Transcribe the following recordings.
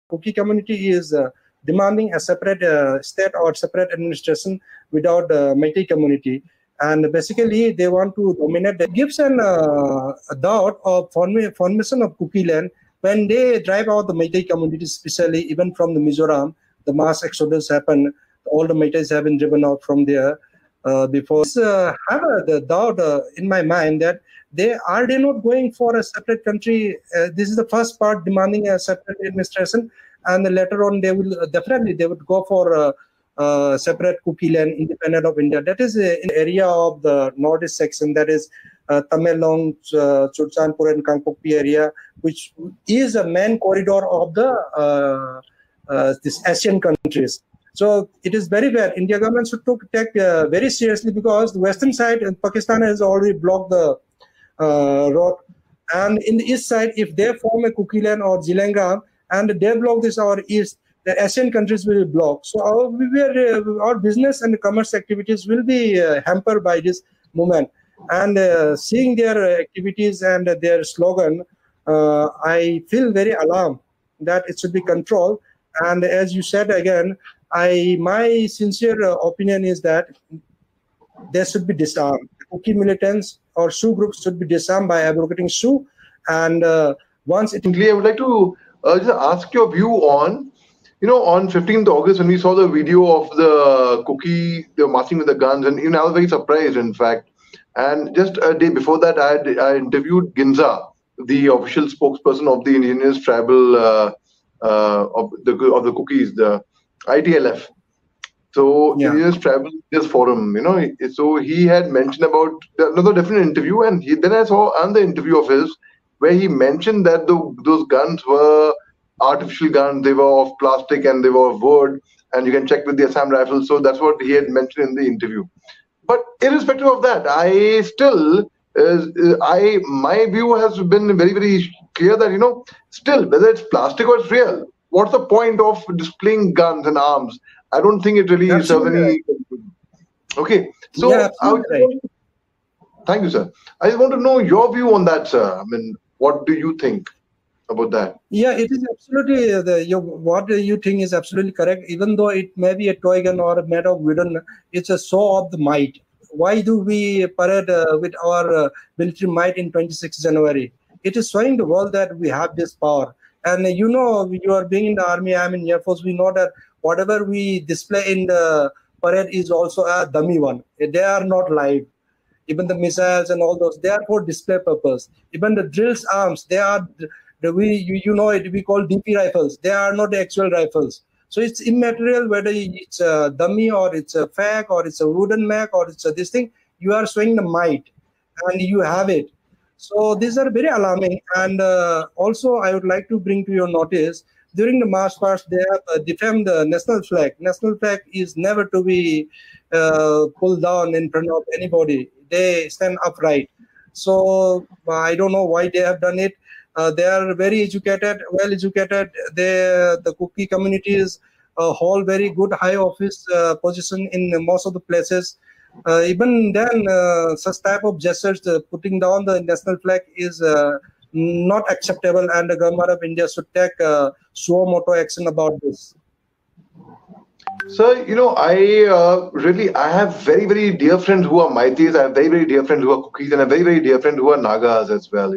Kuki community is demanding a separate state or separate administration without the Meitei community. And basically, they want to dominate. It gives a doubt of formation of Kukiland when they drive out the Meitei community, especially even from the Mizoram. The mass exodus happened. All the Meiteis have been driven out from there before. I have the doubt in my mind that they not going for a separate country. This is the first part, demanding a separate administration, and later on they will they would go for separate Kukiland, independent of India. That is in the area of the northeast section, that is Tamenglong, Churchanpur and Kangpokpi area, which is a main corridor of the these Asian countries. So it is very bad. India government should take very seriously, because the western side, Pakistan has already blocked the road, and in the east side, if they form a Kukiland or Zilangam and they block this our east, the Asian countries will block. So our business and commerce activities will be hampered by this movement. And seeing their activities and their slogan, I feel very alarmed that it should be controlled. And as you said again, my sincere opinion is that they should be disarmed. Kuki militants or Sioux groups should be disarmed by abrogating Sioux. And once it... I would like to just ask your view on, on 15th August, when we saw the video of the Kuki, they were marching with the guns, and I was very surprised, in fact. And just a day before that, I interviewed Ginza, the official spokesperson of the indigenous tribal of the Kukis, the ITLF. So indigenous tribal this forum, so he had mentioned about another different interview, and then I saw another interview of his where he mentioned that those guns were artificial guns, they were of plastic and they were of wood, and you can check with the Assam Rifles. So that's what he had mentioned in the interview. But irrespective of that, I still, my view has been very, very clear that, still, whether it's plastic or it's real, what's the point of displaying guns and arms? I don't think it really serves any... Okay. So, thank you, sir. I just want to know your view on that, sir. I mean, what do you think about that? Yeah, it is absolutely, what you think is absolutely correct. Even though it may be a toy gun or made of wooden, it's a show of the might. Why do we parade with our military might in 26 January? It is showing the world that we have this power. And you are being in the army, I'm in Air Force, we know that whatever we display in the parade is also a dummy one. They are not live. Even the missiles and all those, they are for display purpose. Even the drills arms, they are... we call DP rifles. They are not the actual rifles. So it's immaterial whether it's a dummy or it's a fake or it's a wooden mag or it's this thing. You are showing the might and you have it. So these are very alarming. And also I would like to bring to your notice, during the march past, they have defamed the national flag. National flag is never to be pulled down in front of anybody. They stand upright. So I don't know why they have done it. They are very educated, well educated. The Kuki communities hold very good high office position in most of the places. Even then, such type of gestures, putting down the national flag is not acceptable, and the government of India should take suo moto action about this. Sir, I have very, very dear friends who are Maitis. I have very, very dear friends who are Kukis, and I have very, very dear friends who are Nagas as well,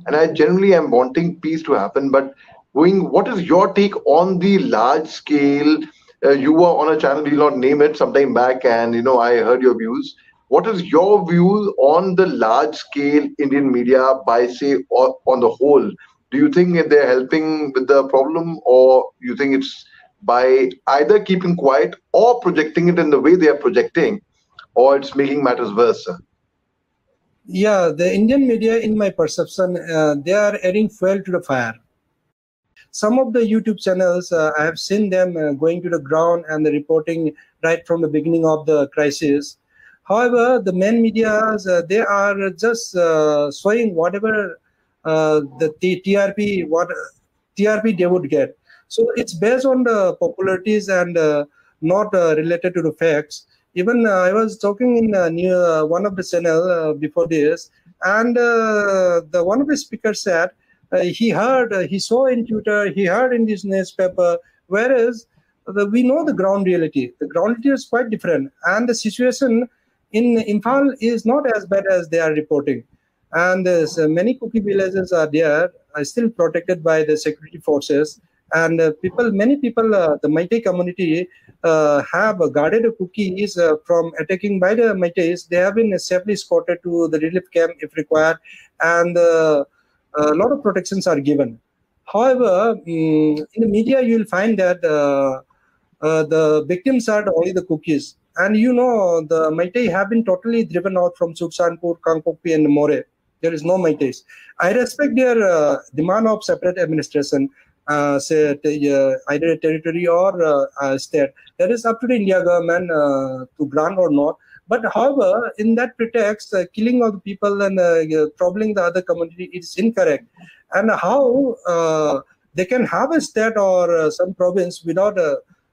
And I generally am wanting peace to happen. But what is your take on the large scale? You were on a channel, we will not name it, sometime back, and, I heard your views. What is your view on the large scale Indian media by, say, on the whole? Do you think they're helping with the problem, or you think it's by either keeping quiet or projecting it in the way they are projecting, or it's making matters worse, sir? Yeah, the Indian media, in my perception, they are adding fuel to the fire. Some of the YouTube channels, I have seen them going to the ground and reporting right from the beginning of the crisis. However, the main media, they are just showing whatever the TRP they would get. So it's based on the popularities and not related to the facts. Even I was talking in one of the channel before this, and one of the speakers said he saw in Twitter, he heard in this newspaper, whereas we know the ground reality. The ground reality is quite different, and the situation in Imphal is not as bad as they are reporting. And many Kuki villages are there, are still protected by the security forces. And many people, the Meitei community have guarded the Kukis from attacking by the Meiteis. They have been safely escorted to the relief camp if required, and a lot of protections are given. However, in the media, you will find that the victims are only the Kukis. And the Meitei have been totally driven out from Suksanpur, Kangpokpi, and More. There is no Meiteis. I respect their demand of separate administration, say either a territory or a state. That is up to the India government to grant or not. But however, in that pretext, killing of the people and troubling the other community is incorrect. And how they can have a state or some province without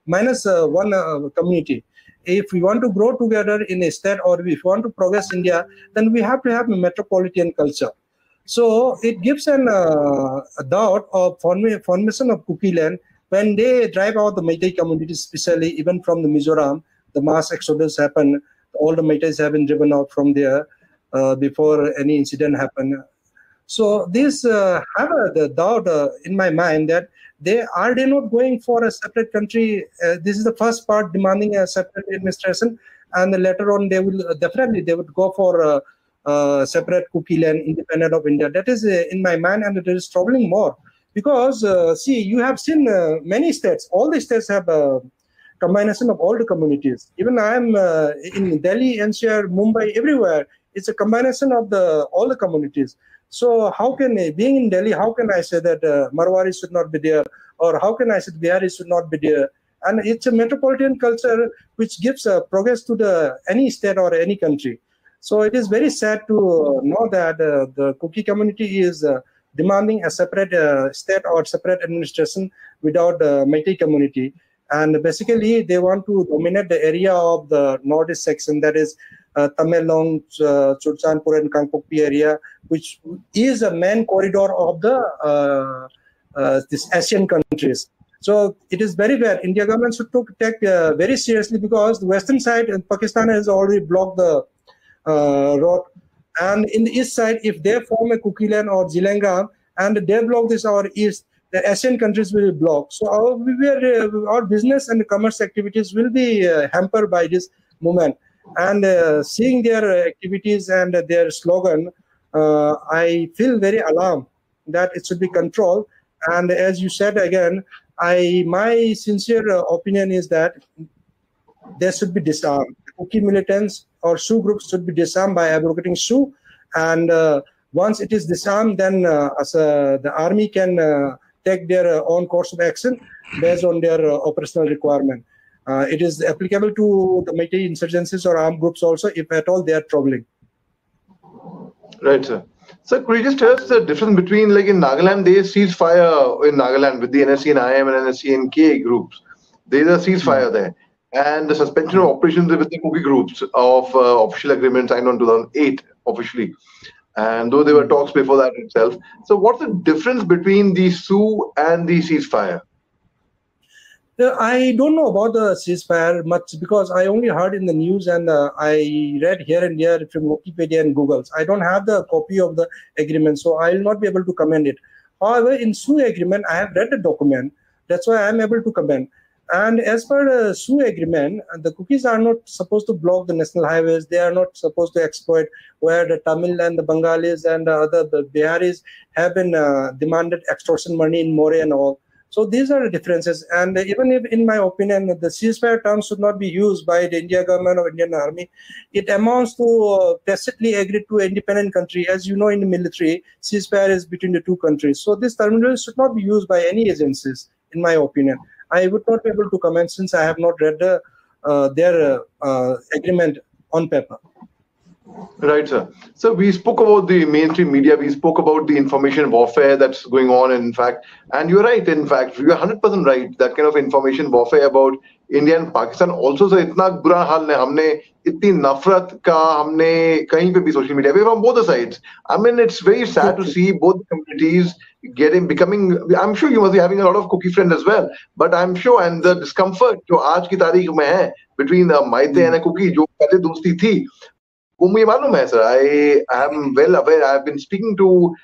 minus one community. If we want to grow together in a state, or if we want to progress India, then we have to have a metropolitan culture. So it gives a doubt of formation of Kukiland when they drive out the Meitei communities, especially even from the Mizoram. The mass exodus happened. All the Meiteis have been driven out from there before any incident happened. So this have the doubt in my mind that they not going for a separate country. This is the first part, demanding a separate administration, and later on they will they would go for separate Kukiland, independent of India. That is in my mind, and it is troubling more because see, you have seen many states. All the states have a combination of all the communities. Even I am in Delhi, NCR, Mumbai, everywhere. It's a combination of all the communities. So how can, being in Delhi, how can I say that Marwari should not be there, or how can I say Bihari should not be there? And it's a metropolitan culture which gives progress to any state or any country. So it is very sad to know that the Kuki community is demanding a separate state or separate administration without the Meitei community. And basically, they want to dominate the area of the northeast section, that is Tamelong, Churchanpur, and Kangpokpi area, which is a main corridor of these Asian countries. So it is very bad. India government should take very seriously, because the western side, Pakistan has already blocked the road. And in the east side, if they form a Kukiland or Zilangam and they block this our east, the Asian countries will block. So our business and commerce activities will be hampered by this movement. And seeing their activities and their slogan, I feel very alarmed that it should be controlled. And as you said again, my sincere opinion is that they should be disarmed. Kuki militants or Sioux groups should be disarmed by abrogating Sioux. And once it is disarmed, then the army can take their own course of action based on their operational requirement. It is applicable to the Meitei insurgencies or armed groups also, if at all they are troubling. Right, sir. So could you just tell us the difference between, like in Nagaland, there is ceasefire in Nagaland with the NSC and IM and NSC and K groups. There is a ceasefire there. And the suspension of operations with the Kuki groups of official agreement signed on 2008 officially. And though there were talks before that itself. So what's the difference between the Sioux and the ceasefire? I don't know about the ceasefire much, because I only heard in the news and I read here and there from Wikipedia and Google. I don't have the copy of the agreement, so I will not be able to comment it. However, in Sioux agreement, I have read the document. That's why I am able to comment. And as per the Sioux agreement, the Kukis are not supposed to block the national highways. They are not supposed to exploit where the Tamil and the Bengalis and the Biharis have been demanded extortion money in More and all. So these are the differences. And even if, in my opinion, the ceasefire term should not be used by the Indian government or Indian army, it amounts to tacitly agreed to an independent country. As you know, in the military, ceasefire is between the two countries. So this terminology should not be used by any agencies, in my opinion. I would not be able to comment since I have not read their agreement on paper. Right, sir. So we spoke about the mainstream media. We spoke about the information warfare that's going on, in fact. And you're right, in fact. You're 100% right. That kind of information warfare about India and Pakistan also, sir, itna bura hal hai. Humne itni nafrat ka humne kahin pe bhi social media, from both the sides. I mean, it's very sad to see both communities, becoming, I'm sure you must be having a lot of Kuki friends as well, but I'm sure, and the discomfort जो आज की तारीख में है between Maite and a Kuki जो पहले दोस्ती थी, वो मुझे मालूम है, sir. I am well aware. I have been speaking to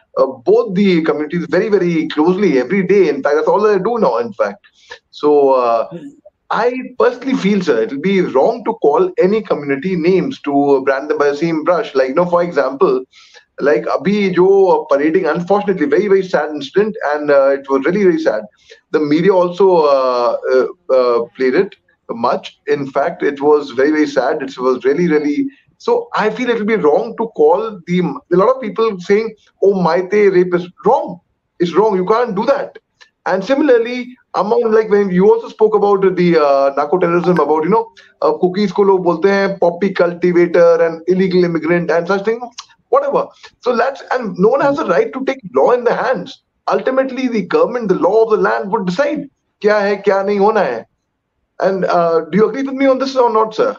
both the communities very, very closely every day. In fact, that's all that I do now, in fact. So I personally feel, sir, it will be wrong to call any community names to brand them by the same brush. Like, for example, like abhi jo parading, unfortunately, very, very sad incident, and it was really, really sad. The media also played it much. In fact, it was very, very sad. It was really, really. So I feel it will be wrong to call a lot of people saying, "Oh, Maite rape is wrong." It's wrong. You can't do that. And similarly, among, like, when you also spoke about the narco-terrorism, about cookies ko log bolte hain poppy cultivator and illegal immigrant and such thing, whatever. So and no one has the right to take law in their hands. Ultimately, the government, the law of the land would decide kya hai, kya nahi hona hai. And do you agree with me on this or not, sir?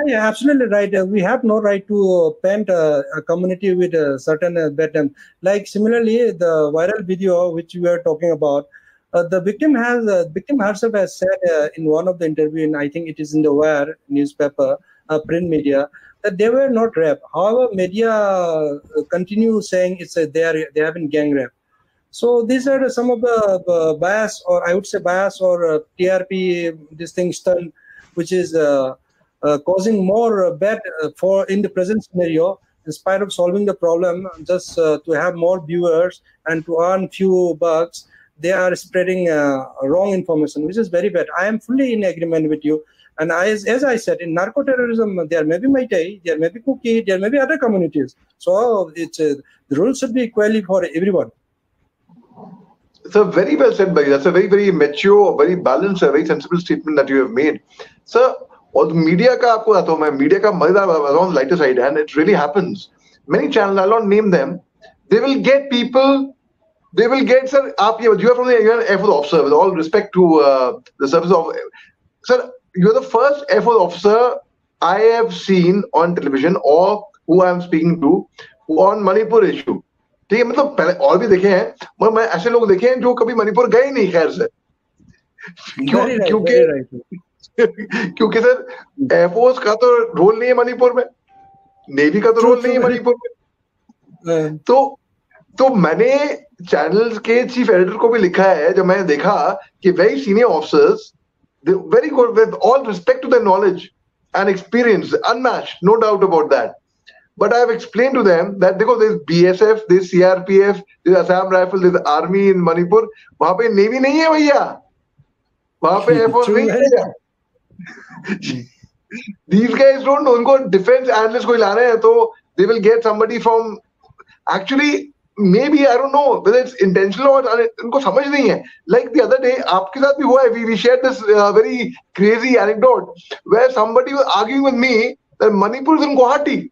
Yeah, absolutely right. We have no right to paint a community with a certain bottom. Like similarly, the viral video which we are talking about, the victim herself has said in one of the interview, and I think it is in the Wire newspaper, print media, that they were not raped. However, media continue saying they have been gang raped. So these are some of the bias, or I would say bias, or TRP, this thing stunt, which is causing more bad in the present scenario, in spite of solving the problem, just to have more viewers and to earn few bucks, they are spreading wrong information, which is very bad. I am fully in agreement with you. And as I said, in narco-terrorism, there may be Meitei, there may be Kuki, there may be other communities. So the rules should be equally for everyone. So very well said, Bhai. That's a very, very mature, very balanced, very sensible statement that you have made. Sir, और media का आपको बताता हूँ मैं, media का मजेदार on lighter side, and it really happens. Many channels, I'll not name them, they will get people, they will get, sir, you are from the Air Force officer, with all respect to the service of, sir, you're the first Air Force officer I have seen on television or who I am speaking to on Manipur issue. ठीक है, मतलब पहले और भी देखे हैं, मगर मैं ऐसे लोग देखे हैं जो कभी मणिपुर गए नहीं, खैर से, क्योंकि सर एयरफोर्स का तो रोल नहीं है मणिपुर में, नेवी का तो रोल नहीं है मणिपुर में. तो मैंने चैनल्स के चीफ एडिटर को भी लिखा है, जब मैंने देखा कि very senior officers, very good, with all respect to their knowledge and experience, unmatched, no doubt about that. But I have explained to them that there's BSF, there's CRPF, there's Assam Rifle, there's Army in Manipur. वहाँ पे Navy नहीं है भैया, वहाँ पे Air Force नहीं है. These guys don't know. उनको defense analyst कोई लाना है तो they will get somebody from, actually maybe, I don't know whether it's intentional or उनको समझ नहीं है. Like the other day आपके साथ भी हुआ है, we shared this very crazy anecdote where somebody was arguing with me that Manipur is in Guwahati.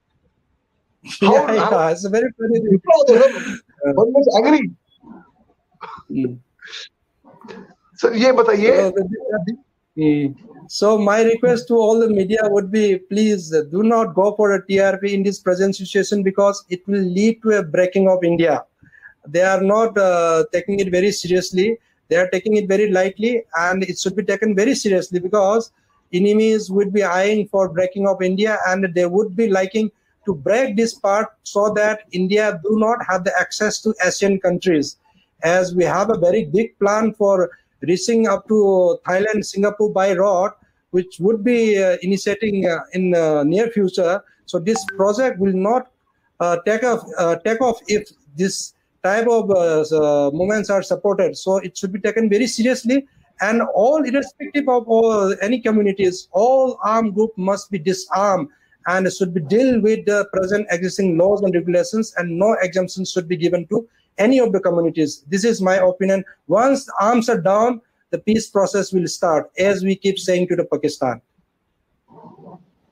It's a very funny thing. One was angry. So ये बताइए. So my request to all the media would be, please do not go for a TRP in this present situation, because it will lead to a breaking of India. They are not taking it very seriously. They are taking it very lightly, and it should be taken very seriously, because enemies would be eyeing for breaking of India, and they would be liking to break this part so that India do not have the access to Asian countries, as we have a very big plan for reaching up to Thailand, Singapore by road, which would be initiating in near future. So this project will not take off if this type of movements are supported. So it should be taken very seriously, and all, irrespective of any communities, all armed group must be disarmed, and it should be deal with the present existing laws and regulations, and no exemptions should be given to any of the communities. This is my opinion. Once the arms are down, the peace process will start, as we keep saying to the Pakistan.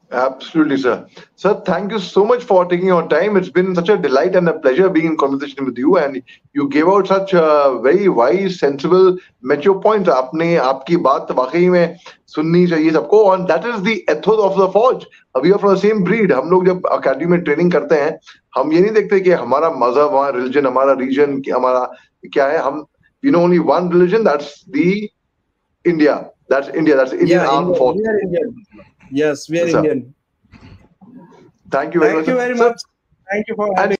Absolutely, sir. Sir, thank you so much for taking your time. It's been such a delight and a pleasure being in conversation with you. And you gave out such very wise, sensible, mature points. आपने आपकी बात वाकई में सुननी चाहिए सबको. And that is the ethos of the forge. We are from the same breed. हम लोग जब अकेडमी में ट्रेनिंग करते हैं, हम ये नहीं देखते कि हमारा मजहब, हमारा रिलीजन, हमारा रीजन, हमारा क्या है. हम we know only one religion. That's the India. That's India. That's Indian Armed Forces. We are Indian. Yes, we are Yes, sir. Indian. Thank you very much. Thank you very Sir, much. Thank you for and having